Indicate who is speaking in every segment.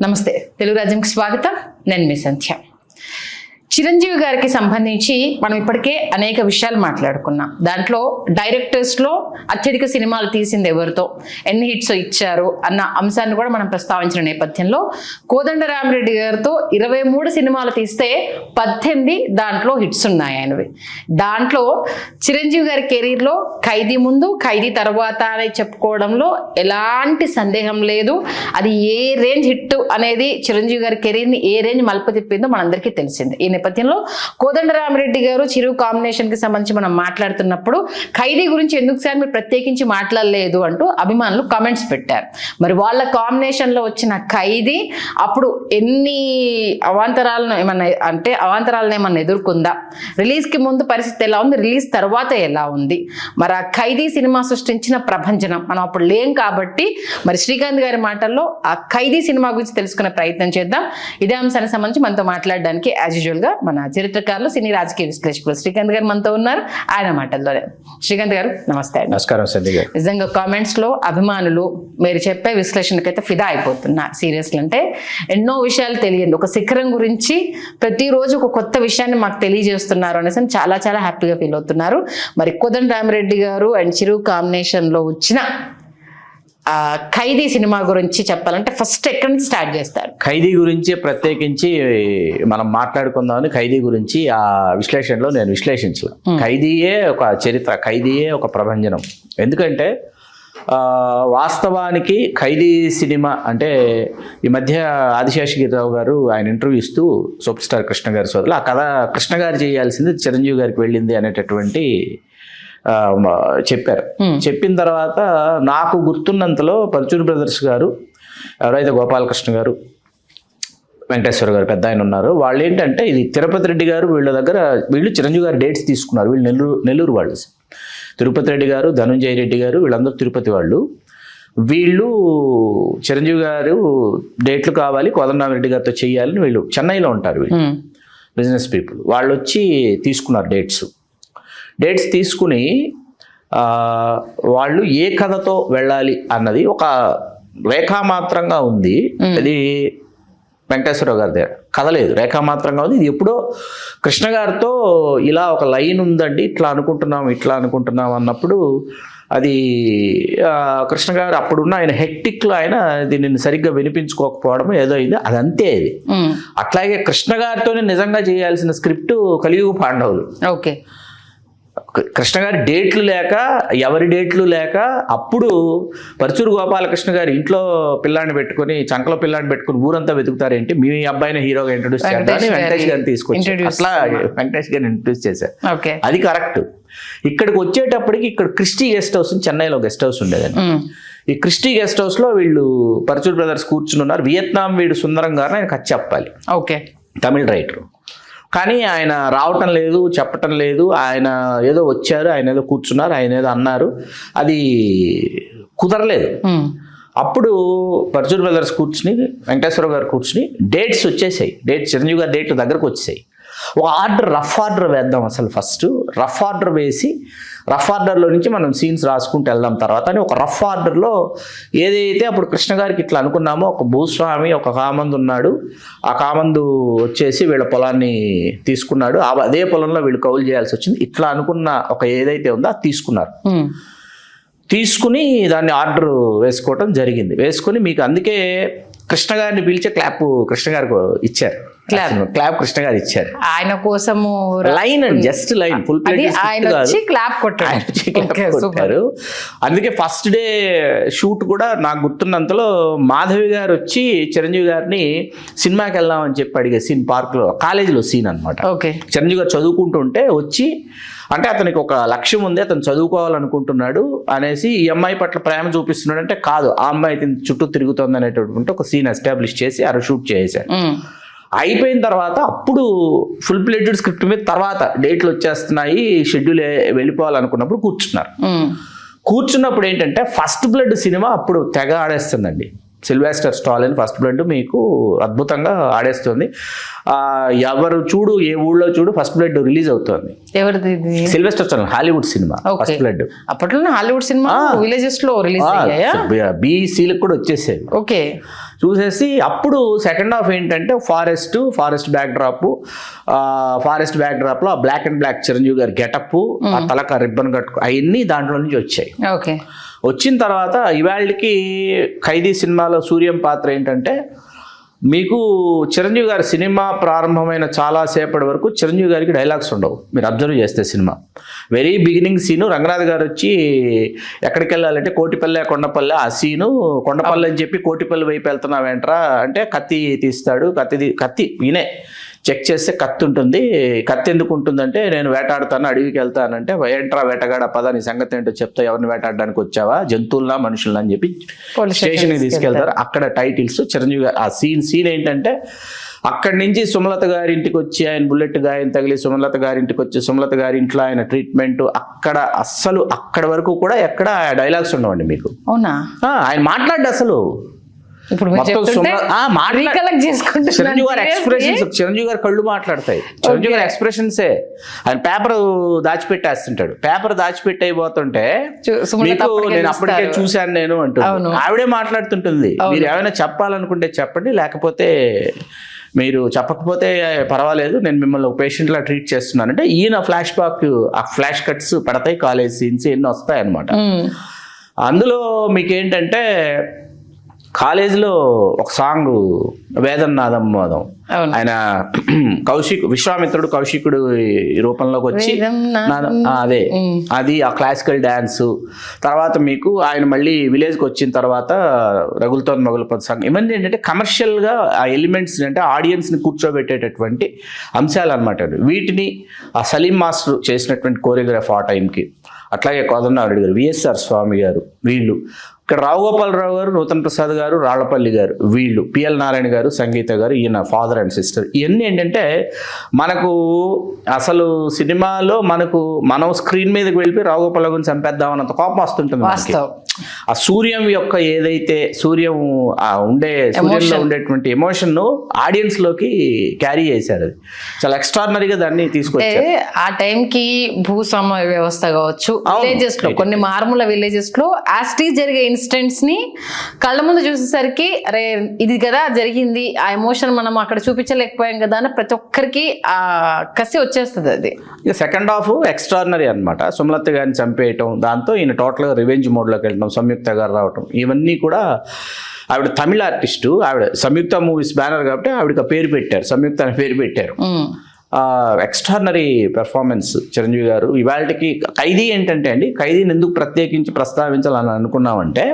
Speaker 1: నమస్తే, తెలుగు రాజ్యంకి స్వాగతం. నేను మీ సంధ్య. చిరంజీవి గారికి సంబంధించి మనం ఇప్పటికే అనేక విషయాలు మాట్లాడుకున్నాం. దాంట్లో డైరెక్టర్స్లో అత్యధిక సినిమాలు తీసింది ఎవరితో, ఎన్ని హిట్స్ ఇచ్చారు అన్న అంశాన్ని కూడా మనం ప్రస్తావించిన నేపథ్యంలో కోదండరామిరెడ్డి గారితో 23 సినిమాలు తీస్తే 18 దాంట్లో హిట్స్ ఉన్నాయి ఆయనవి. దాంట్లో చిరంజీవి గారి కెరీర్లో ఖైదీ ముందు ఖైదీ తర్వాత అని చెప్పుకోవడంలో ఎలాంటి సందేహం లేదు. అది ఏ రేంజ్ హిట్ అనేది చిరంజీవి గారి కెరీర్ని ఏ రేంజ్ మలుపు తిప్పిందో మనందరికీ తెలిసింది. ఈ నేపథ్యంలో కోదండరామిరెడ్డి గారు చిరు కాంబినేషన్ కి సంబంధించి మనం మాట్లాడుతున్నప్పుడు ఖైదీ గురించి ఎందుకు సార్ మీరు ప్రత్యేకించి మాట్లాడలేదు అంటూ అభిమానులు కామెంట్స్ పెట్టారు. మరి వాళ్ళ కాంబినేషన్ లో వచ్చిన ఖైదీ అప్పుడు ఎన్ని అవాంతరాలను ఏమన్నా ఎదుర్కొందా, రిలీజ్ కి ముందు పరిస్థితి ఎలా ఉంది, రిలీజ్ తర్వాత ఎలా ఉంది, మరి ఆ ఖైదీ సినిమా సృష్టించిన ప్రభంజనం మనం అప్పుడు లేం కాబట్టి మరి శ్రీకాంత్ గారి మాటల్లో ఆ ఖైదీ సినిమా గురించి తెలుసుకునే ప్రయత్నం చేద్దాం. ఇదే అంశానికి సంబంధించి మనతో మాట్లాడడానికి యాజ్ యూజువల్ గా మన చరిత్రకారులు, సినీ రాజకీయ విశ్లేషకులు శ్రీకాంత్ గారు మనతో ఉన్నారు. ఆయన మాటల్లోనే. శ్రీకాంత్ గారు నమస్తే.
Speaker 2: నమస్కారం సంధ్య గారు.
Speaker 1: నిజంగా కామెంట్స్ లో అభిమానులు మీరు చెప్పే విశ్లేషణకైతే ఫిదా అయిపోతున్నారు. సీరియస్లీ అంటే ఎన్నో విషయాలు తెలియదు, ఒక శిఖరం గురించి ప్రతిరోజు ఒక కొత్త విషయాన్ని మాకు తెలియజేస్తున్నారు అనేసి చాలా చాలా హ్యాపీగా ఫీల్ అవుతున్నారు. మరి కోదండరామిరెడ్డి గారు అండ్ చిరు కాంబినేషన్ లో వచ్చిన ఖైదీ సినిమా గురించి చెప్పాలంటే ఫస్ట్ ఎక్కడి నుంచి స్టార్ట్ చేస్తారు?
Speaker 2: ఖైదీ గురించి ప్రత్యేకించి మనం మాట్లాడుకుందామని ఖైదీ గురించి ఆ విశ్లేషణలో నేను విశ్లేషించలే. ఖైదీయే ఒక చరిత్ర, ఖైదీయే ఒక ప్రభంజనం. ఎందుకంటే వాస్తవానికి ఖైదీ సినిమా అంటే ఈ మధ్య ఆదిశేషగిరిరావు గారు ఆయన ఇంటర్వ్యూ ఇస్తూ సూపర్ స్టార్ కృష్ణ గారి సోదరులు ఆ కథ కృష్ణ గారు చేయాల్సింది చిరంజీవి గారికి వెళ్ళింది అనేటటువంటి చెప్పారు. చెప్పిన తర్వాత నాకు గుర్తున్నంతలో పరుచూరి బ్రదర్స్ గారు, ఎవరైతే గోపాలకృష్ణ గారు, వెంకటేశ్వర గారు పెద్ద ఆయన ఉన్నారు, వాళ్ళు ఏంటంటే ఇది తిరుపతి రెడ్డి గారు వీళ్ళు చిరంజీవి గారు డేట్స్ తీసుకున్నారు. వీళ్ళు నెల్లూరు వాళ్ళు. తిరుపతి రెడ్డి గారు, ధనుంజయ రెడ్డి గారు వీళ్ళందరూ తిరుపతి వాళ్ళు. వీళ్ళు చిరంజీవి గారు డేట్లు కావాలి కోదండరామిరెడ్డి గారితో చేయాలని వీళ్ళు చెన్నైలో ఉంటారు. వీళ్ళు బిజినెస్ పీపుల్. వాళ్ళు వచ్చి తీసుకున్నారు డేట్స్ తీసుకుని వాళ్ళు ఏ కథతో వెళ్ళాలి అన్నది ఒక రేఖామాత్రంగా ఉంది. అది వెంకటేశ్వరరావు గారి దగ్గర కథ లేదు, రేఖామాత్రంగా ఉంది. ఇది ఎప్పుడో కృష్ణ గారితో ఇలా ఒక లైన్ ఉందండి, ఇట్లా అనుకుంటున్నాం అన్నప్పుడు అది కృష్ణ గారు అప్పుడున్న ఆయన హెక్టిక్లో ఆయన దీనిని సరిగ్గా వినిపించుకోకపోవడం ఏదో అయింది, అదంతే. అది అట్లాగే కృష్ణ గారితోనే నిజంగా చేయాల్సిన స్క్రిప్ట్ కలియుగ పాండవులు.
Speaker 1: ఓకే.
Speaker 2: కృష్ణ గారి డేట్లు లేక, ఎవరి డేట్లు లేక, అప్పుడు పరుచూరు గోపాలకృష్ణ గారు ఇంట్లో పిల్లాన్ని పెట్టుకుని, చంకలో పిల్లాన్ని పెట్టుకుని ఊరంతా వెతుకుతారేంటి, మీ అబ్బాయిని హీరోగా ఇంట్రొడ్యూస్ చేయాలని వెంకటేష్ గారిని తీసుకొచ్చారు. అట్లా వెంకటేష్ గారిని ఇంట్రొడ్యూస్ చేశారు. అది కరెక్ట్. ఇక్కడికి వచ్చేటప్పటికి ఇక్కడ క్రిస్టీ గెస్ట్ హౌస్, చెన్నైలో గెస్ట్ హౌస్ ఉండేదని. ఈ క్రిస్టీ గెస్ట్ హౌస్ లో వీళ్ళు పరుచూరు బ్రదర్స్ కూర్చుని ఉన్నారు. వియత్నాం వీడు సుందరం గారిని ఆయన కథ చెప్పాలి.
Speaker 1: ఓకే.
Speaker 2: తమిళ రైటర్. కానీ ఆయన రావటం లేదు, చెప్పటం లేదు. ఆయన ఏదో వచ్చారు, ఆయన ఏదో కూర్చున్నారు, ఆయన ఏదో అన్నారు, అది కుదరలేదు. అప్పుడు పరుచూరు బ్రదర్స్ కూర్చుని, వెంకటేశ్వర గారు కూర్చుని డేట్స్ వచ్చేసాయి. చిరంజీవి గారి డేట్ దగ్గరకు వచ్చేసాయి. ఒక రఫ్ ఆర్డర్ వేద్దాం. అసలు ఫస్ట్ రఫ్ ఆర్డర్ వేసి, రఫ్ ఆర్డర్లో నుంచి మనం సీన్స్ రాసుకుంటూ వెళ్దాం తర్వాత అని ఒక రఫ్ ఆర్డర్లో ఏదైతే అప్పుడు కృష్ణ గారికి ఇట్లా అనుకున్నామో, ఒక భూస్వామి, ఒక కామందు ఉన్నాడు, ఆ కామందు వచ్చేసి వీళ్ళ పొలాన్ని తీసుకున్నాడు, అదే పొలంలో వీళ్ళు కౌలు చేయాల్సి వచ్చింది, ఇట్లా అనుకున్న ఒక ఏదైతే ఉందో అది తీసుకుని దాన్ని ఆర్డర్ వేసుకోవటం జరిగింది. వేసుకుని మీకు అందుకే కృష్ణ గారిని పిలిచే క్లాప్ కృష్ణ గారికి ఇచ్చారు. క్లాప్ కృష్ణ గారు ఇచ్చారు ఆయన కోసము. Line and just line, full
Speaker 1: clap
Speaker 2: కొట్టారు. అందుకే ఫస్ట్ డే షూట్ కూడా నాకు గుర్తున్నంతలో మాధవి గారు వచ్చి చిరంజీవి గారిని సినిమాకి వెళ్దామని చెప్పి అడిగే సీన్, పార్క్ లో కాలేజీలో సీన్ అనమాట. చిరంజీవి గారు చదువుకుంటుంటే వచ్చి, అంటే అతనికి ఒక లక్ష్యం ఉంది, అతను చదువుకోవాలనుకుంటున్నాడు అనేసి ఈ అమ్మాయి పట్ల ప్రేమ చూపిస్తున్నాడు అంటే కాదు, ఆ అమ్మాయి చుట్టూ తిరుగుతుంది అనేటటువంటి ఒక సీన్ ఎస్టాబ్లిష్ చేసి ఆ షూట్ చేశారు. అయిపోయిన తర్వాత అప్పుడు ఫుల్ ప్లేటెడ్ స్క్రిప్ట్ మీద తర్వాత డేట్లు వచ్చేస్తున్నాయి, షెడ్యూల్ వెళ్ళిపోవాలనుకున్నప్పుడు కూర్చున్నప్పుడు ఏంటంటే ఫస్ట్ బ్లడ్ సినిమా అప్పుడు తెగ ఆడేస్తుందండి. సిల్వెస్టర్ స్టాలిన్ ఫస్ట్ బ్లడ్ మీకు అద్భుతంగా ఆడేస్తుంది. ఎవరు చూడు, ఏ ఊళ్ళో చూడు ఫస్ట్ బ్లడ్ రిలీజ్ అవుతుంది.
Speaker 1: ఎవరిది?
Speaker 2: Sylvester Stalin, Hollywood cinema first blood.
Speaker 1: అప్పట్లోనే హాలీవుడ్ సినిమా విలేజెస్ లో రిలీజ్ అయ్యాయా?
Speaker 2: బీసీలకు కూడా వచ్చేసేవి.
Speaker 1: ఓకే,
Speaker 2: చూసేసి అప్పుడు సెకండ్ హాఫ్ ఏంటంటే ఫారెస్ట్ బ్యాక్ డ్రాప్ లో బ్లాక్ అండ్ బ్లాక్ చిరంజీవి గారి గెటప్, ఆ తలక రిబ్బన్ కట్టుకు అవన్నీ దాంట్లో నుంచి వచ్చాయి.
Speaker 1: ఓకే,
Speaker 2: వచ్చిన తర్వాత ఇవాళకి ఖైదీ సినిమాలో సూర్యం పాత్ర ఏంటంటే మీకు చిరంజీవి గారి సినిమా ప్రారంభమైన చాలా సేపటి వరకు చిరంజీవి గారికి డైలాగ్స్ ఉండవు. మీరు అబ్జర్వ్ చేస్తే cinema very beginning scene Ranganath గారు వచ్చి ఎక్కడికి వెళ్ళాలంటే కోటిపల్లె కొండపల్లె, ఆ సీను కొండపల్లె అని చెప్పి కోటిపల్లి వైపు వెళ్తున్నావేంట్రా అంటే కత్తి తీస్తాడు. కత్తి ఈయనే చెక్ చేస్తే కత్తి ఉంటుంది. కత్తి ఎందుకు ఉంటుందంటే నేను వేటాడుతాను, అడవికి వెళ్తానంటే ఏంట్రా వేటగాడ పద, నీ సంగతి ఏంటో చెప్తా, ఎవరిని వేటాడడానికి వచ్చావా, జంతువుల్లా మనుషుల్లా అని చెప్పి స్టేషన్కి తీసుకెళ్తారు. అక్కడ టైటిల్స్ చిరంజీవి గారు ఆ సీన్ ఏంటంటే అక్కడి నుంచి సుమలత గారి ఇంటికి వచ్చి ఆయన బుల్లెట్ గాయం తగిలి సుమలత గారి ఇంటికి వచ్చి సుమలత గారి ఇంట్లో ఆయన ట్రీట్మెంట్, అక్కడ అస్సలు అక్కడి వరకు కూడా ఎక్కడ డైలాగ్స్ ఉండవండి మీకు.
Speaker 1: అవునా?
Speaker 2: ఆయన మాట్లాడు అసలు
Speaker 1: ఇప్పుడు
Speaker 2: చిరంజీవి గారి ఎక్స్ప్రెషన్స్, చిరంజీవి గారి కళ్ళు మాట్లాడతాయి, చిరంజీవి గారి ఎక్స్ప్రెషన్సే. ఆయన పేపర్ దాచిపెట్టేస్తుంటాడు, పేపర్ దాచిపెట్టి అయిపోతుంటే మీకు నేను అప్పటికే చూశాను నేను అంటుంది, ఆవిడే మాట్లాడుతుంటుంది. మీరు ఏమైనా చెప్పాలనుకుంటే చెప్పండి, లేకపోతే మీరు చెప్పకపోతే పర్వాలేదు, నేను మిమ్మల్ని ఒక పేషెంట్ లా ట్రీట్ చేస్తున్నానంటే ఈయన ఫ్లాష్ కట్స్ పడతాయి, కాలేజ్ సీన్స్ ఎన్ని వస్తాయి అన్నమాట. అందులో మీకేంటంటే కాలేజీలో ఒక సాంగ్ వేదన్నాదం మోదం, ఆయన విశ్వామిత్రుడు కౌశికుడు రూపంలోకి వచ్చి అది ఆ క్లాసికల్ డ్యాన్స్. తర్వాత మీకు ఆయన మళ్ళీ విలేజ్కి వచ్చిన తర్వాత రగులుతో మొగులుపద సాంగ్, ఇవన్నీ ఏంటంటే కమర్షియల్గా ఆ ఎలిమెంట్స్ అంటే ఆడియన్స్ని కూర్చోబెట్టేటటువంటి అంశాలు అనమాట. వీటిని ఆ సలీం మాస్టర్ చేసినటువంటి కోరియోగ్రాఫ్ ఆ టైంకి, అట్లాగే కోదండరామిరెడ్డి గారు, విఎస్ఆర్ స్వామి గారు, వీళ్ళు ఇక్కడ రావుగోపాలరావు గారు, నూతన్ ప్రసాద్ గారు, రాళ్లపల్లి గారు, వీళ్ళు పిఎల్ నారాయణ గారు, సంగీత గారు, ఈయన ఫాదర్ అండ్ సిస్టర్. ఇవన్నీ ఏంటంటే మనకు అసలు సినిమాలో మనం స్క్రీన్ మీదకి వెళ్ళిపోయి రావుగోపాలరావు గారిని చంపేద్దామన్నంత కోపం వస్తుంటుంది. ఆ సూర్యం యొక్క ఏదైతే సూర్యంలో ఉండేటువంటి ఎమోషన్ ఆడియన్స్ లోకి క్యారీ చేశారు. అది చాలా ఎక్స్ట్రాడినరీగా దాన్ని తీసుకొచ్చారు.
Speaker 1: ఆ టైంకి భూస్వామ్య వ్యవస్థ కావచ్చు, విలేజెస్ లో కొన్ని మారుమూల విలేజెస్ లో యాస్టీ జరిగే ఇన్సిడెంట్స్ ని కళ్ళ ముందు చూసేసరికి అరే ఇది కదా జరిగింది, ఆ ఎమోషన్ మనం అక్కడ చూపించలేకపోయాం కదా అని ప్రతి ఒక్కరికి ఆ కసి వచ్చేస్తుంది. అది
Speaker 2: ఇక సెకండ్ హాఫ్ ఎక్స్ట్రాడినరీ అనమాట. సుమలత గారిని చంపేయటం, దాంతో ఈయన టోటల్గా రివెంజ్ మోడ్లోకి వెళ్ళడం, సంయుక్త గారు రావటం, ఇవన్నీ కూడా ఆవిడ తమిళ ఆర్టిస్టు, ఆవిడ సంయుక్త మూవీస్ బ్యానర్ కాబట్టి ఆవిడకి పేరు పెట్టారు, సంయుక్త అనే పేరు పెట్టారు. ఎక్స్ట్రాడినరీ పెర్ఫార్మెన్స్ చిరంజీవి గారు. ఇవాళకి ఖైదీ ఏంటంటే అండి, ఖైదీని ఎందుకు ప్రత్యేకించి ప్రస్తావించాలని అనుకున్నామంటే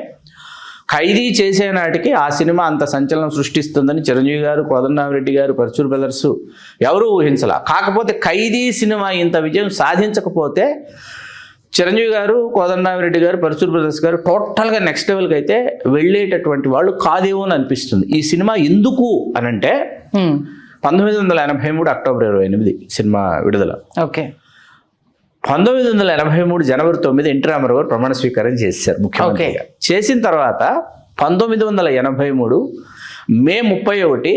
Speaker 2: ఖైదీ చేసే నాటికి ఆ సినిమా అంత సంచలనం సృష్టిస్తుందని చిరంజీవి గారు, కోదండరామిరెడ్డి గారు, పరచూరు బ్రదర్స్ ఎవరూ ఊహించలా. కాకపోతే ఖైదీ సినిమా ఇంత విజయం సాధించకపోతే చిరంజీవి గారు, కోదండరామిరెడ్డి గారు, పరచూరు బ్రదర్స్ గారు టోటల్గా నెక్స్ట్ లెవెల్కి అయితే వెళ్ళేటటువంటి వాళ్ళు కాదేమో అని అనిపిస్తుంది. ఈ సినిమా ఎందుకు అనంటే 1983 అక్టోబర్ 28 సినిమా విడుదల.
Speaker 1: ఓకే,
Speaker 2: 1983 జనవరి 9 ఎన్టీ రామారావు గారు ప్రమాణ స్వీకారం చేశారు ముఖ్యమంత్రిగా. చేసిన తర్వాత 1983 మే 31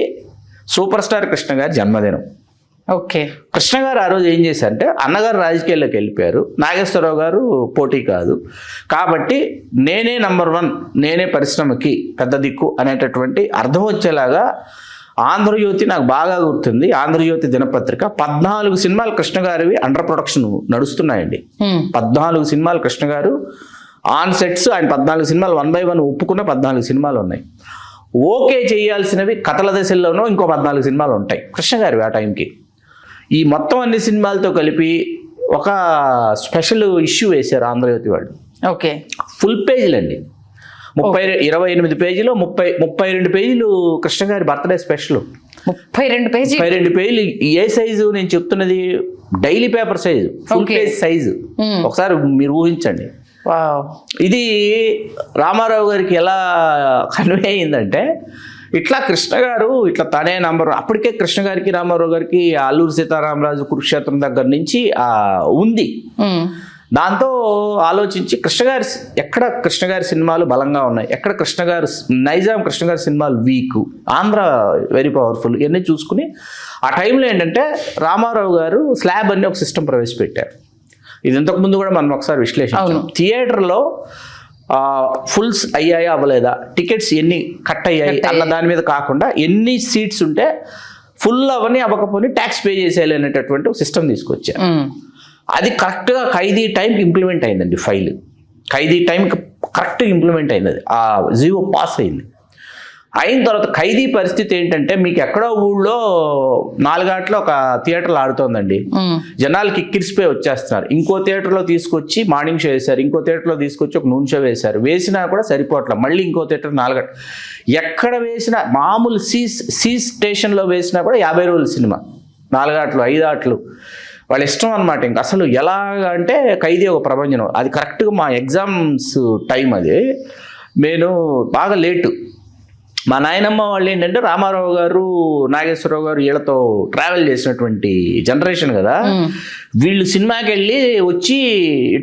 Speaker 2: సూపర్ స్టార్ కృష్ణ గారి జన్మదినం.
Speaker 1: ఓకే,
Speaker 2: కృష్ణ గారు ఆ రోజు ఏం చేశారంటే అన్నగారు రాజకీయాల్లోకి వెళ్ళిపోయారు, నాగేశ్వరరావు గారు పోటీ కాదు కాబట్టి నేనే నంబర్ 1, నేనే పరిశ్రమకి పెద్ద దిక్కు అనేటటువంటి అర్థం వచ్చేలాగా ఆంధ్రజ్యోతి, నాకు బాగా గుర్తుంది, ఆంధ్రజ్యోతి దినపత్రిక 14 సినిమాలు కృష్ణ గారివి అండర్ ప్రొడక్షన్ నడుస్తున్నాయండి. 14 సినిమాలు కృష్ణ గారు ఆన్ సెట్స్, ఆయన 14 సినిమాలు 1 by 1 ఒప్పుకున్న 14 సినిమాలు ఉన్నాయి. ఓకే చేయాల్సినవి కథల దశల్లోనూ ఇంకో 14 సినిమాలు ఉంటాయి కృష్ణ గారివి ఆ టైంకి. ఈ మొత్తం అన్ని సినిమాలతో కలిపి ఒక స్పెషల్ ఇష్యూ వేశారు ఆంధ్రజ్యోతి వాళ్ళు.
Speaker 1: ఓకే,
Speaker 2: ఫుల్ పేజీలు అండి, 28 పేజీలో 32 పేజీలు కృష్ణ గారి బర్త్డే స్పెషల్. 32 పేజీలు. ఏ సైజు నేను చెప్తున్నది? Daily paper size, full page size. ఒకసారి మీరు ఊహించండి. ఇది రామారావు గారికి ఎలా కన్వే అయిందంటే ఇట్లా కృష్ణ గారు ఇట్లా తనే నంబర్, అప్పటికే కృష్ణ గారికి రామారావు గారికి అల్లూరు సీతారామరాజు కురుక్షేత్రం దగ్గర నుంచి ఉంది. దాంతో ఆలోచించి కృష్ణ గారి సినిమాలు బలంగా ఉన్నాయి, ఎక్కడ నైజాం కృష్ణ గారి సినిమాలు వీక్, ఆంధ్ర వెరీ పవర్ఫుల్, ఇవన్నీ చూసుకుని ఆ టైంలో ఏంటంటే రామారావు గారు స్లాబ్ అని ఒక సిస్టమ్ ప్రవేశపెట్టారు. ఇది ఇంతకుముందు కూడా మనం ఒకసారి విశ్లేషించాం. థియేటర్లో ఫుల్స్ అయ్యాయా అవ్వలేదా, టికెట్స్ ఎన్ని కట్ అయ్యాయి అన్న దాని మీద కాకుండా ఎన్ని సీట్స్ ఉంటే ఫుల్ అవన్నీ అవ్వకపోయి ట్యాక్స్ పే చేసేయాలి అనేటటువంటి ఒక సిస్టమ్ తీసుకొచ్చారు. అది కరెక్ట్గా ఖైదీ టైంకి ఇంప్లిమెంట్ అయిందండి. ఖైదీ టైంకి కరెక్ట్గా ఇంప్లిమెంట్ అయింది. అది ఆ జీవో పాస్ అయింది. అయిన తర్వాత ఖైదీ పరిస్థితి ఏంటంటే మీకు ఎక్కడో ఊళ్ళో 4 గంటలు ఒక థియేటర్లో ఆడుతోందండి, జనాలు కిక్కిరిసిపోయి వచ్చేస్తున్నారు. ఇంకో థియేటర్లో తీసుకొచ్చి మార్నింగ్ షో వేశారు, ఇంకో థియేటర్లో తీసుకొచ్చి ఒక నూన్ షో వేశారు, వేసినా కూడా సరిపోవట్లేదు. మళ్ళీ ఇంకో థియేటర్ 4 గంటలు, ఎక్కడ వేసినా మామూలు సి స్టేషన్లో వేసినా కూడా 50 రోజుల సినిమా, 4 ఆటలు 5 ఆటలు వాళ్ళ ఇష్టం అనమాట. ఇంక అసలు ఎలాగ అంటే ఖైదీ ఒక ప్రభంజనం. అది కరెక్ట్గా మా ఎగ్జామ్స్ టైం. అది నేను బాగా లేటు. మా నాయనమ్మ వాళ్ళు ఏంటంటే రామారావు గారు, నాగేశ్వరరావు గారు వీళ్ళతో ట్రావెల్ చేసినటువంటి జనరేషన్ కదా. వీళ్ళు సినిమాకి వెళ్ళి వచ్చి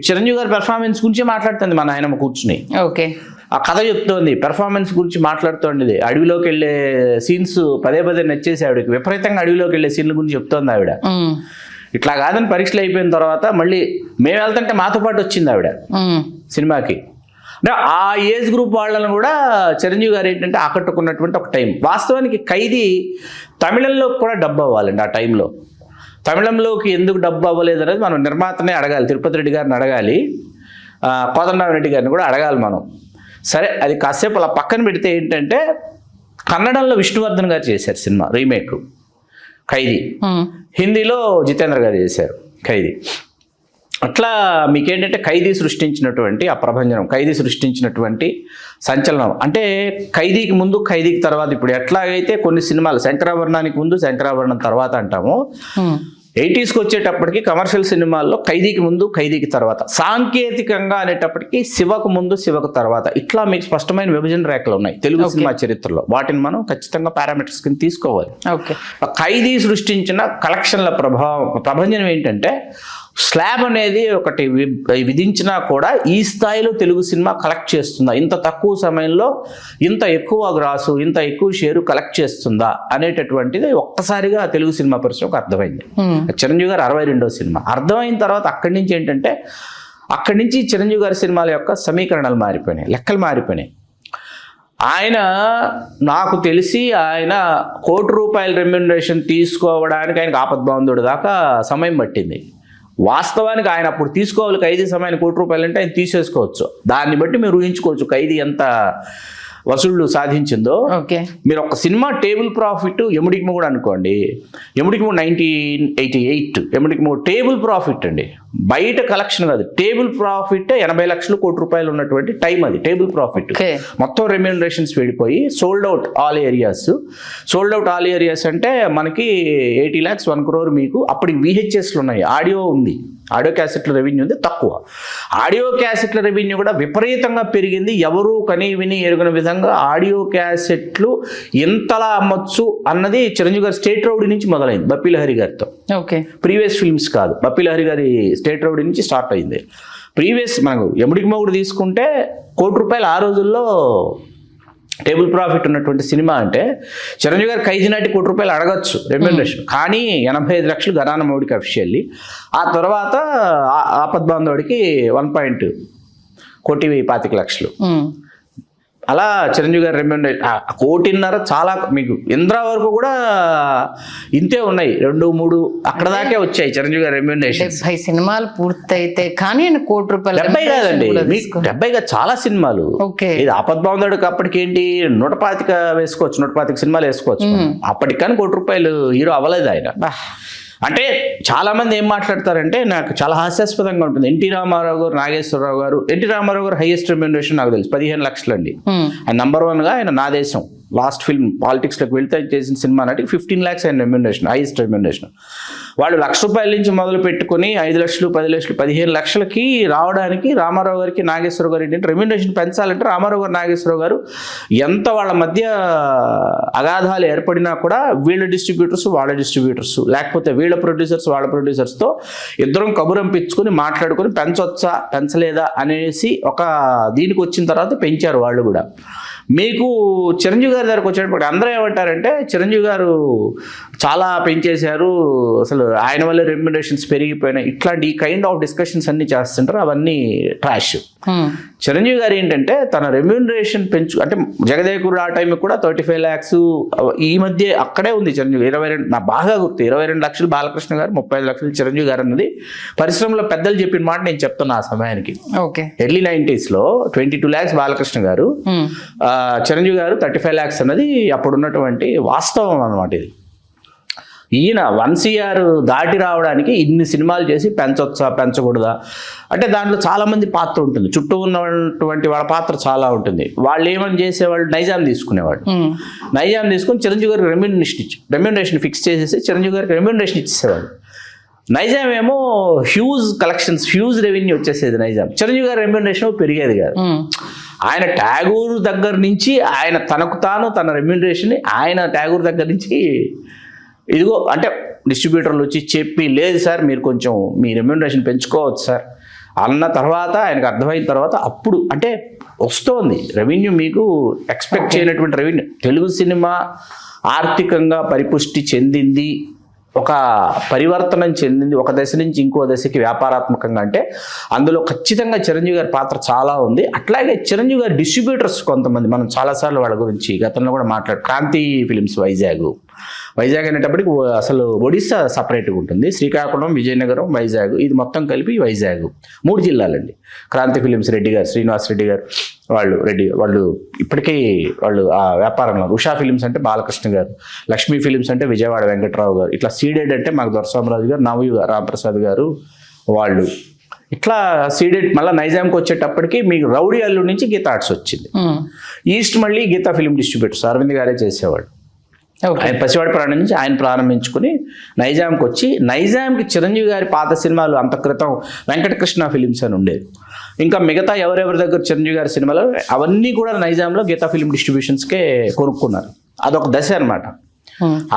Speaker 2: చిరంజీవి గారి పెర్ఫార్మెన్స్ గురించి మాట్లాడుతుంది మా నాయనమ్మ కూర్చుని.
Speaker 1: ఓకే,
Speaker 2: ఆ కథ చెప్తోంది, పెర్ఫార్మెన్స్ గురించి మాట్లాడుతోంది. అడవిలోకి వెళ్ళే సీన్స్ పదే నచ్చేసి ఆవిడకి విపరీతంగా అడవిలోకి వెళ్ళే సీన్ల గురించి చెప్తోంది ఆవిడ. ఇట్లా కాదని పరీక్షలు అయిపోయిన తర్వాత మళ్ళీ మేము వెళ్తుంటే మాతో పాటు వచ్చింది ఆవిడ సినిమాకి. అంటే ఆ ఏజ్ గ్రూప్ వాళ్ళని కూడా చిరంజీవి గారు ఏంటంటే ఆకట్టుకున్నటువంటి ఒక టైం. వాస్తవానికి ఖైదీ తమిళంలో కూడా డబ్ అవ్వాలండి. ఆ టైంలో తమిళంలోకి ఎందుకు డబ్ అవ్వలేదు అనేది మనం నిర్మాతనే అడగాలి, తిరుపతి రెడ్డి గారిని అడగాలి, కోదండరామిరెడ్డి గారిని కూడా అడగాలి మనం. సరే, అది కాసేపు అలా పక్కన పెడితే ఏంటంటే కన్నడంలో విష్ణువర్ధన్ గారు చేశారు సినిమా రీమేక్ ఖైదీ, హిందీలో జితేంద్ర గారు చేశారు ఖైదీ. అట్లా మీకేంటంటే ఖైదీ సృష్టించినటువంటి ఆ ప్రభంజనం, ఖైదీ సృష్టించినటువంటి సంచలనం. అంటే ఖైదీకి ముందు ఖైదీకి తర్వాత, ఇప్పుడు ఎట్లాగైతే కొన్ని సినిమాలు శంకరాభరణానికి ముందు శంకరాభరణం తర్వాత అంటాము, 80స్కి వచ్చేటప్పటికి కమర్షియల్ సినిమాల్లో ఖైదీకి ముందు ఖైదీకి తర్వాత, సాంకేతికంగా అనేటప్పటికి శివకు ముందు శివకు తర్వాత, ఇట్లా మీకు స్పష్టమైన విభజన రేఖలు ఉన్నాయి తెలుగు సినిమా చరిత్రలో. వాటిని మనం ఖచ్చితంగా పారామీటర్స్ కింద తీసుకోవాలి. ఖైదీ సృష్టించిన కలెక్షన్ల ప్రభంజనం ఏంటంటే స్లాబ్ అనేది ఒకటి విధించినా కూడా ఈ స్థాయిలో తెలుగు సినిమా కలెక్ట్ చేస్తుందా, ఇంత తక్కువ సమయంలో ఇంత ఎక్కువ గ్రాసు, ఇంత ఎక్కువ షేరు కలెక్ట్ చేస్తుందా అనేటటువంటిది ఒక్కసారిగా తెలుగు సినిమా పరిశ్రమకు అర్థమైంది. చిరంజీవి గారు 62వ సినిమా అర్థమైన తర్వాత అక్కడి నుంచి ఏంటంటే అక్కడి నుంచి చిరంజీవి గారి సినిమాల యొక్క సమీకరణాలు మారిపోయినాయి, లెక్కలు మారిపోయినాయి. ఆయన నాకు తెలిసి ఆయన ₹1 రెమ్యూనరేషన్ తీసుకోవడానికి ఆయనకు ఆపద్బాంధుడు దాకా సమయం పట్టింది. వాస్తవానికి ఆయన అప్పుడు తీసుకోవాలి ఖైదీ సమయానికి ₹1 అంటే ఆయన తీసేసుకోవచ్చు. దాన్ని బట్టి మీరు ఊహించుకోవచ్చు ఖైదీ ఎంత వసూళ్లు సాధించిందో. మీరు ఒక సినిమా టేబుల్ ప్రాఫిట్ ఎముడికి కూడా అనుకోండి, ఎముడికి 1988 ఎముడికి టేబుల్ ప్రాఫిట్ అండి, బయట కలెక్షన్ కాదు, టేబుల్ ప్రాఫిట్ 80 లక్షలు ₹1 ఉన్నటువంటి టైం అది టేబుల్ ప్రాఫిట్. మొత్తం రెమ్యూనరేషన్స్ వెళ్ళిపోయి sold out all areas. Sold out all areas అంటే మనకి 80 lakhs 1 crore. మీకు అప్పటికి VHSలు ఉన్నాయి, ఆడియో ఉంది, ఆడియో క్యాసెట్ల రెవెన్యూ ఉంది తక్కువ. ఆడియో క్యాసెట్ల రెవెన్యూ కూడా విపరీతంగా పెరిగింది. ఎవరు కని విని ఎరుగిన విధంగా ఆడియో క్యాసెట్లు ఎంతలా అమ్మొచ్చు అన్నది చిరంజీవి గారి స్టేట్ రౌడీ నుంచి మొదలైంది, బప్పిలహరి గారితో. ప్రీవియస్ ఫిల్మ్స్ కాదు, బప్పిలహరి గారి స్టేట్ రౌడీ నుంచి స్టార్ట్ అయింది. ప్రీవియస్ మనకు ఎముడికి మొగుడు తీసుకుంటే ₹1 ఆ రోజుల్లో టేబుల్ ప్రాఫిట్ ఉన్నటువంటి సినిమా. అంటే చిరంజీవి గారు ఖైదీ నాటి ₹1 అడగచ్చు రెమ్యూనరేషన్, కానీ 85 లక్షలు గరాన మౌడికి అఫిషియల్లీ. ఆ తర్వాత ఆపద్బాంధవుడికి 1.25 లక్షలు. అలా చిరంజీవి గారి రెమ్యూనరేషన్ 1.5 చాలా. మీకు ఇంద్ర వరకు కూడా ఇంతే ఉన్నాయి, 2, 3 అక్కడ దాకే వచ్చాయి చిరంజీవి గారి రెమ్యూనరేషన్.
Speaker 1: 70 సినిమాలు పూర్తయితే కానీ ₹1
Speaker 2: 70 కాదండి, మీకు 70 చాలా సినిమాలు. ఇది ఆపద్బాంధవుడికి అప్పటికేంటి 125 వేసుకోవచ్చు, 125 సినిమాలు వేసుకోవచ్చు. అప్పటికని ₹1 హీరో అవ్వలేదు ఆయన. అంటే చాలా మంది ఏం మాట్లాడతారంటే నాకు చాలా హాస్యాస్పదంగా ఉంటుంది. ఎన్టీ రామారావు గారు, నాగేశ్వరరావు గారు. ఎన్టీ రామారావు గారు హైయెస్ట్ రెమ్యూనరేషన్ నాకు తెలుసు 15 లక్షలు అండి. ఆయన నంబర్ 1గా ఆయన నా దేశం లాస్ట్ ఫిల్మ్ పాలిటిక్స్లోకి వెళ్తే చేసిన సినిమా నాటికి 15 lakhs ఆయన రెమ్యూనరేషన్, హైయెస్ట్ రెమ్యూనరేషన్. వాళ్ళు ₹1,00,000 నుంచి మొదలు పెట్టుకుని 5 లక్షలు 10 లక్షలు 15 లక్షలకి రావడానికి రామారావు గారికి నాగేశ్వరరావు గారు ఏంటంటే రెమ్యూనరేషన్ పెంచాలంటే రామారావు గారు నాగేశ్వరరావు గారు ఎంత వాళ్ళ మధ్య అగాధాలు ఏర్పడినా కూడా వీళ్ళ డిస్ట్రిబ్యూటర్స్ వాళ్ళ డిస్ట్రిబ్యూటర్స్ లేకపోతే వీళ్ళ ప్రొడ్యూసర్స్ వాళ్ళ ప్రొడ్యూసర్స్తో ఇద్దరం కబురంపించుకుని మాట్లాడుకుని పెంచొచ్చా పెంచలేదా అనేసి ఒక దీనికి వచ్చిన తర్వాత పెంచారు వాళ్ళు కూడా. మీకు చిరంజీవి గారి దగ్గరకు వచ్చేటప్పుడు అందరూ ఏమంటారంటే చిరంజీవి గారు చాలా పెంచేశారు, అసలు ఆయన వల్ల రెమ్యునరేషన్స్ పెరిగిపోయినాయి, ఇట్లాంటి ఈ కైండ్ ఆఫ్ డిస్కషన్స్ అన్ని చేస్తుంటారు, అవన్నీ ట్రాష్. చిరంజీవి గారు ఏంటంటే తన రెమ్యూనరేషన్ అంటే జగదేకుడు ఆ టైంకి కూడా 35 lakhs ఈ మధ్య అక్కడే ఉంది చిరంజీవి 22 నా బాగా గుర్తు 22 లక్షలు బాలకృష్ణ గారు 35 లక్షలు చిరంజీవి గారు అన్నది పరిశ్రమలో పెద్దలు చెప్పిన మాట నేను చెప్తున్నా. ఆ సమయానికి ఎర్లీ 90s లో 22 lakhs బాలకృష్ణ గారు, చిరంజీవి గారు 35 lakhs అన్నది అప్పుడు ఉన్నటువంటి వాస్తవం అన్నమాట. ఇది ఈయన 1 CR దాటి రావడానికి ఇన్ని సినిమాలు చేసి పెంచొచ్చా పెంచకూడదా అంటే దాంట్లో చాలామంది పాత్ర ఉంటుంది, చుట్టూ ఉన్నటువంటి వాళ్ళ పాత్ర చాలా ఉంటుంది. వాళ్ళు ఏమని చేసేవాళ్ళు నైజాం తీసుకునేవాళ్ళు, నైజాం తీసుకుని చిరంజీవి గారికి రెమ్యూనరేషన్ ఫిక్స్ చేసేసి చిరంజీవి గారికి రెమ్యూనరేషన్ ఇచ్చేసేవాళ్ళు. నైజాం ఏమో హ్యూజ్ కలెక్షన్స్ హ్యూజ్ రెవెన్యూ వచ్చేసేది నైజాం, చిరంజీవి గారి రెమ్యూనరేషన్ పెరిగేది కాదు. ఆయన ట్యాగూర్ దగ్గర నుంచి ఆయన తనకు తాను తన రెమ్యూనరేషన్ ఆయన ట్యాగూర్ దగ్గర నుంచి ఇదిగో అంటే డిస్ట్రిబ్యూటర్లు వచ్చి చెప్పి లేదు సార్ మీరు కొంచెం మీ రెమ్యూనరేషన్ పెంచుకోవచ్చు సార్ అన్న తర్వాత ఆయనకు అర్థమైన తర్వాత అప్పుడు అంటే వస్తోంది రెవెన్యూ, మీకు ఎక్స్పెక్ట్ చేయనటువంటి రెవెన్యూ. తెలుగు సినిమా ఆర్థికంగా పరిపుష్టి చెందింది, ఒక పరివర్తనం చెందింది ఒక దశ నుంచి ఇంకో దశకి వ్యాపారాత్మకంగా అంటే అందులో ఖచ్చితంగా చిరంజీవి గారి పాత్ర చాలా ఉంది. అట్లాగే చిరంజీవి గారి డిస్ట్రిబ్యూటర్స్ కొంతమంది మనం చాలాసార్లు వాళ్ళ గురించి గతంలో కూడా క్రాంతి ఫిలిమ్స్ వైజాగ్ అనేటప్పటికి అసలు ఒడిస్సా సపరేట్గా ఉంటుంది, శ్రీకాకుళం విజయనగరం వైజాగ్ ఇది మొత్తం కలిపి వైజాగ్ 3 జిల్లాలండి. క్రాంతి ఫిలిమ్స్ రెడ్డి గారు శ్రీనివాస్ రెడ్డి గారు వాళ్ళు ఇప్పటికీ వాళ్ళు ఆ వ్యాపారంలో, ఉషా ఫిలిమ్స్ అంటే బాలకృష్ణ గారు, లక్ష్మీ ఫిలిమ్స్ అంటే విజయవాడ వెంకట్రావు గారు, ఇట్లా సీడెడ్ అంటే మాకు దొరస్వామరాజు గారు, నవయు రామప్రసాద్ గారు వాళ్ళు, ఇట్లా సీడెడ్. మళ్ళీ నైజాంకి వచ్చేటప్పటికి మీకు రౌడీ అల్లు నుంచి గీతా ఆర్ట్స్ వచ్చింది, ఈస్ట్ మళ్ళీ గీతా ఫిలిం డిస్ట్రిబ్యూటర్స్ అరవింద్ గారే చేసేవాడు. ఆయన పసివాడి ప్రాణం నుంచి ఆయన ప్రారంభించుకుని నైజాంకి వచ్చి నైజాంకి చిరంజీవి గారి పాత సినిమాలు అంత క్రితం వెంకటకృష్ణ ఫిలిమ్స్ అని ఉండేది, ఇంకా మిగతా ఎవరెవరి దగ్గర చిరంజీవి గారి సినిమాలు అవన్నీ కూడా నైజాంలో గీతా ఫిలిం డిస్ట్రిబ్యూషన్స్కే కొనుక్కున్నారు. అదొక దశ అనమాట.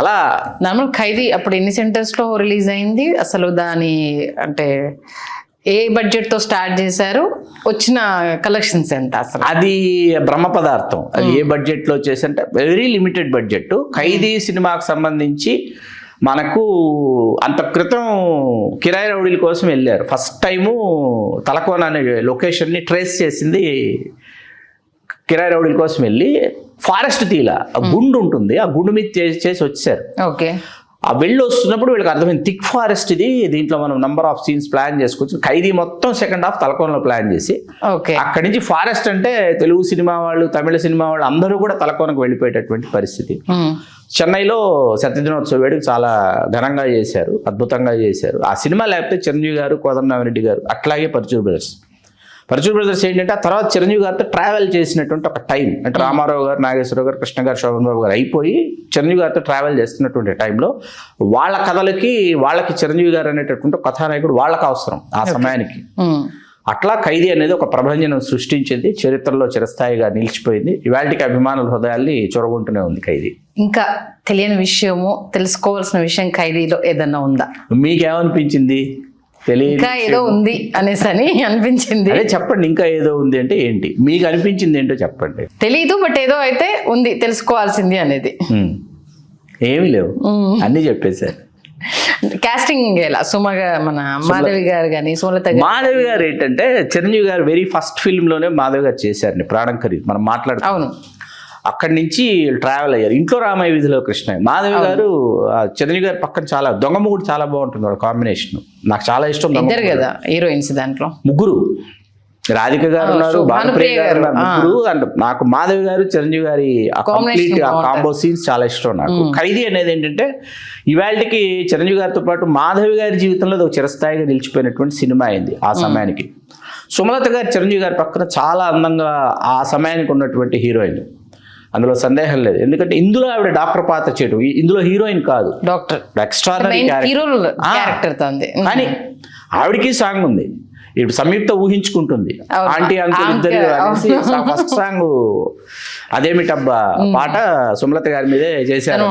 Speaker 2: అలా
Speaker 1: నార్మల్ ఖైదీ అప్పుడు ఎన్ని సెంటర్స్లో రిలీజ్ అయింది, అసలు దాని అంటే ఏ బడ్జెట్తో స్టార్ట్ చేశారు, వచ్చిన కలెక్షన్స్ ఎంత అసలు?
Speaker 2: అది బ్రహ్మ పదార్థం. అది ఏ బడ్జెట్లో చేసంటే వెరీ లిమిటెడ్ బడ్జెట్. ఖైదీ సినిమాకు సంబంధించి మనకు అంత క్రితం కిరాయి రౌడీల కోసం వెళ్ళారు. ఫస్ట్ టైము తలకోన అనే లొకేషన్ని ట్రేస్ చేసింది కిరాయి రౌడీల కోసం వెళ్ళి ఫారెస్ట్ తీల గుండు ఉంటుంది, ఆ గుండు మీద చేసి వచ్చారు.
Speaker 1: ఓకే,
Speaker 2: ఆ వెళ్ళి వస్తున్నప్పుడు వీళ్ళకి అర్థమైంది థిక్ ఫారెస్ట్ ఇది, దీంట్లో మనం నెంబర్ ఆఫ్ సీన్స్ ప్లాన్ చేసుకోవచ్చు. ఖైదీ మొత్తం సెకండ్ హాఫ్ తలకోనలో ప్లాన్ చేసి అక్కడి నుంచి ఫారెస్ట్ అంటే తెలుగు సినిమా వాళ్ళు తమిళ సినిమా వాళ్ళు అందరూ కూడా తలకోనకు వెళ్ళిపోయేటటువంటి పరిస్థితి. చెన్నైలో సత్యదినోత్సవ వేడుక చాలా ఘనంగా చేశారు, అద్భుతంగా చేశారు. ఆ సినిమా లేకపోతే చిరంజీవి గారు కోదండరామిరెడ్డి గారు అట్లాగే పరుచూరు బ్రదర్స్ ఏంటంటే ఆ తర్వాత చిరంజీవి గారితో ట్రావెల్ చేసినటువంటి ఒక టైం అంటే రామారావు గారు నాగేశ్వరరావు గారు కృష్ణ గారు శోభన్ బాబు గారు అయిపోయి చిరంజీవి గారితో ట్రావెల్ చేస్తున్నటువంటి టైంలో వాళ్ళ కథలకి వాళ్ళకి చిరంజీవి గారు అనేటటువంటి కథానాయకుడు వాళ్ళకి అవసరం ఆ సమయానికి. అట్లా ఖైదీ అనేది ఒక ప్రభంజనం సృష్టించింది, చరిత్రలో చిరస్థాయిగా నిలిచిపోయింది, ఇవాళకి అభిమానుల హృదయాల్ని చొరగొంటూనే ఉంది ఖైదీ.
Speaker 1: ఇంకా తెలియని విషయము తెలుసుకోవాల్సిన విషయం ఖైదీలో ఏదన్నా ఉందా?
Speaker 2: మీకేమనిపించింది?
Speaker 1: ఇంకా ఏదో ఉంది అనేసి అనిపించింది.
Speaker 2: అదే చెప్పండి, ఇంకా ఏదో ఉంది అంటే ఏంటి మీకు అనిపించింది ఏంటో చెప్పండి.
Speaker 1: తెలీదు బట్ ఏదో అయితే ఉంది తెలుసుకోవాల్సింది అనేది.
Speaker 2: ఏమీ లేవు, అన్నీ చెప్పేశారు.
Speaker 1: కాస్టింగ్ ఎలా సుమగా మన మాధవి గారు కానీ సుమలత
Speaker 2: మాధవి గారు ఏంటంటే చిరంజీవి గారు వెరీ ఫస్ట్ ఫిల్మ్ లోనే మాధవి గారు చేశారండి ప్రాణం ఖరీదు మనం మాట్లాడుతాం.
Speaker 1: అవును,
Speaker 2: అక్కడి నుంచి ట్రావెల్ అయ్యారు. ఇంట్లో రామయ్య వీధిలో కృష్ణయ్య. మాధవి గారు చిరంజీవి గారి పక్కన చాలా దొంగముగుడు చాలా బాగుంటుంది వాళ్ళ కాంబినేషన్, నాకు చాలా ఇష్టం.
Speaker 1: ఇద్దరు కదా హీరోయిన్స్ దాంట్లో,
Speaker 2: ముగ్గురు రాధిక గారు ఉన్నారు, భానుప్రియ గారు ఉన్నారు, ముగ్గురు. అండ్ నాకు మాధవి గారు చిరంజీవి గారి కంప్లీట్ ఆ కాంబో సీన్స్ చాలా ఇష్టం నాకు. ఖైదీ అనేది ఏంటంటే ఇవాళకి చిరంజీవి గారితో పాటు మాధవి గారి జీవితంలో ఒక చిరస్థాయిగా నిలిచిపోయినటువంటి సినిమా అయింది ఆ సమయానికి. సుమలత గారు చిరంజీవి గారి పక్కన చాలా అందంగా ఆ సమయానికి ఉన్నటువంటి హీరోయిన్. అందులో సందేహం లేదు. ఎందుకంటే ఇందులో ఆవిడ డాక్టర్ పాత్ర చేయడం, ఇందులో హీరోయిన్ కాదు,
Speaker 1: డాక్టర్
Speaker 2: ఎక్స్ట్రాడనరీ
Speaker 1: హీరో క్యారెక్టర్ తంది.
Speaker 2: కానీ ఆవిడకి సాంగ్ ఉంది, ఇప్పుడు సంయుక్త ఊహించుకుంటుంది
Speaker 1: అవును.
Speaker 2: ఆంటీ అంకుల్ ఇద్దరు అనేసి ఫస్ట్ సాంగ్ అదేమిటబ్బా పాట సుమలత గారి మీదే చేశారు.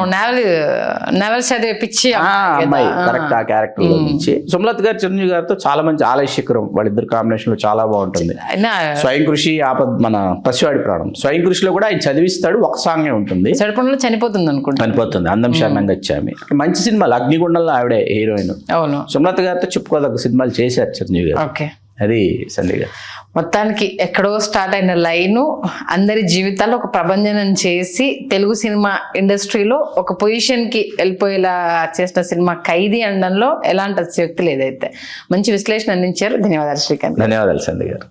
Speaker 1: నవల్ చదివే పిచ్చి
Speaker 2: అమ్మాయి కరెక్ట్ ఆ క్యారెక్టర్ లో నుంచి సుమలత గారు చిరంజీవి గారితో చాలా మంచి ఆలయ శిఖరం, వాళ్ళిద్దరు కాంబినేషన్ లో చాలా బాగుంటుంది. స్వయం కృషి మన పసివాడి ప్రాణం, స్వయం కృషిలో కూడా ఆయన చదివిస్తాడు, ఒక సాంగే ఉంటుంది,
Speaker 1: చడిపంలో చనిపోతుంది అనుకుంటా,
Speaker 2: చనిపోతుంది, అందం శరణంగా వచ్చామి. మంచి సినిమాలు, అగ్నిగుండంలో ఆవిడే హీరోయిన్.
Speaker 1: అవును,
Speaker 2: సుమలత గారితో చెప్పుకోదగ్గ సినిమాలు చేశారు చిరంజీవి గారు.
Speaker 1: ఓకే,
Speaker 2: అది సంజయ్ గారు.
Speaker 1: మొత్తానికి ఎక్కడో స్టార్ట్ అయిన లైను అందరి జీవితాల్లో ఒక ప్రభంజనం చేసి తెలుగు సినిమా ఇండస్ట్రీలో ఒక పొజిషన్కి వెళ్ళిపోయేలా చేసిన సినిమా ఖైదీ అనడంలో ఎలాంటి అతిశయోక్తి లేదైతే. మంచి విశ్లేషణ అందించారు. ధన్యవాదాలు శ్రీకాంత్.
Speaker 2: ధన్యవాదాలు సంజయ్ గారు.